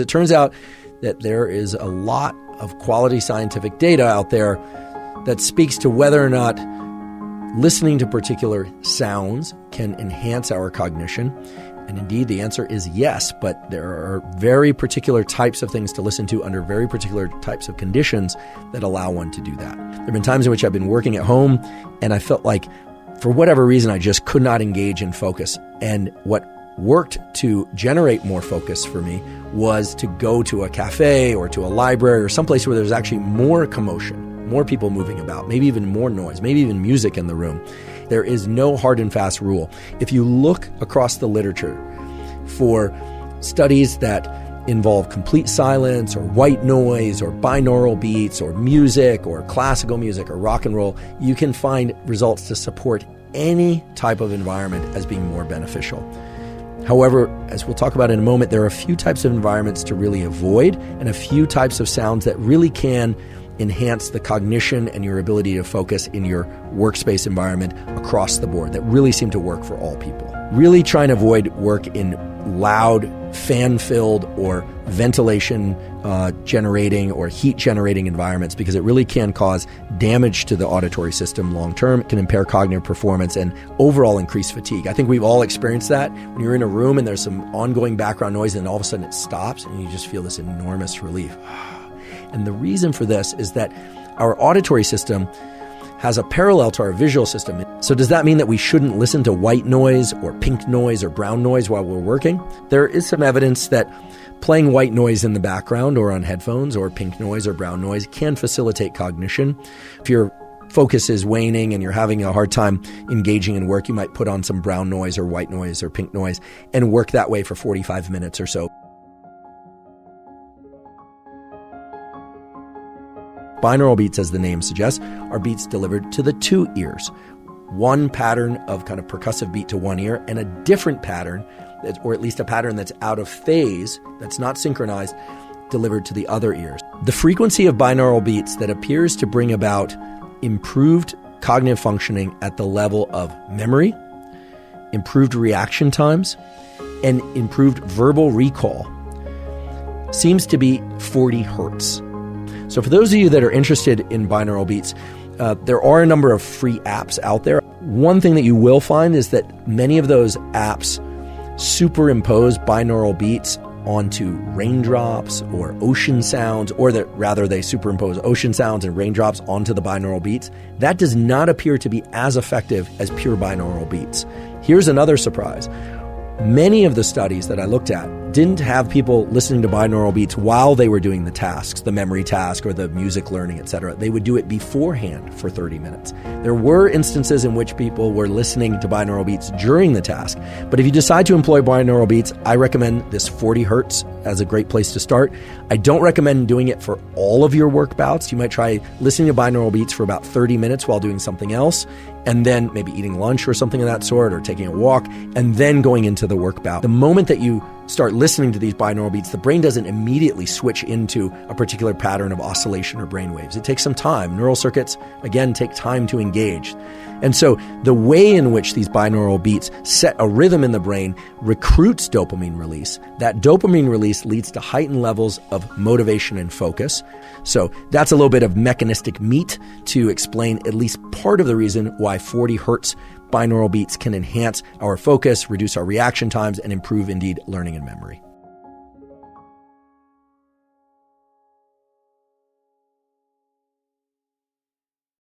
It turns out that there is a lot of quality scientific data out there that speaks to whether or not listening to particular sounds can enhance our cognition. And indeed, the answer is yes, but there are very particular types of things to listen to under very particular types of conditions that allow one to do that. There have been times in which I've been working at home and I felt like, for whatever reason, I just could not engage in focus. And what worked to generate more focus for me was to go to a cafe or to a library or someplace where there's actually more commotion, more people moving about, maybe even more noise, maybe even music in the room. There is no hard and fast rule. If you look across the literature for studies that involve complete silence or white noise or binaural beats or music or classical music or rock and roll, you can find results to support any type of environment as being more beneficial. However, as we'll talk about in a moment, there are a few types of environments to really avoid and a few types of sounds that really can enhance the cognition and your ability to focus in your workspace environment across the board that really seem to work for all people. Really try and avoid work in loud, fan-filled or ventilation generating or heat generating environments because it really can cause damage to the auditory system long term. It can impair cognitive performance and overall increase fatigue. I think we've all experienced that when you're in a room and there's some ongoing background noise and all of a sudden it stops and you just feel this enormous relief. And the reason for this is that our auditory system has a parallel to our visual system. So does that mean that we shouldn't listen to white noise or pink noise or brown noise while we're working? There is some evidence that playing white noise in the background or on headphones or pink noise or brown noise can facilitate cognition. If your focus is waning and you're having a hard time engaging in work, you might put on some brown noise or white noise or pink noise and work that way for 45 minutes or so. Binaural beats, as the name suggests, are beats delivered to the two ears. One pattern of kind of percussive beat to one ear and a different pattern, or at least a pattern that's out of phase, that's not synchronized, delivered to the other ears. The frequency of binaural beats that appears to bring about improved cognitive functioning at the level of memory, improved reaction times, and improved verbal recall seems to be 40 hertz. So for those of you that are interested in binaural beats, there are a number of free apps out there. One thing that you will find is that many of those apps superimpose binaural beats onto raindrops or ocean sounds, or that rather they superimpose ocean sounds and raindrops onto the binaural beats. That does not appear to be as effective as pure binaural beats. Here's another surprise. Many of the studies that I looked at didn't have people listening to binaural beats while they were doing the tasks, the memory task or the music learning, etc. They would do it beforehand for 30 minutes. There were instances in which people were listening to binaural beats during the task. But if you decide to employ binaural beats, I recommend this 40 hertz as a great place to start. I don't recommend doing it for all of your work bouts. You might try listening to binaural beats for about 30 minutes while doing something else, and then maybe eating lunch or something of that sort, or taking a walk, and then going into the work bout. The moment that you start listening to these binaural beats, the brain doesn't immediately switch into a particular pattern of oscillation or brain waves. It takes some time. Neural circuits, again, take time to engage. And so the way in which these binaural beats set a rhythm in the brain recruits dopamine release. That dopamine release leads to heightened levels of motivation and focus. So that's a little bit of mechanistic meat to explain at least part of the reason why 40 hertz binaural beats can enhance our focus, reduce our reaction times, and improve, indeed, learning and memory.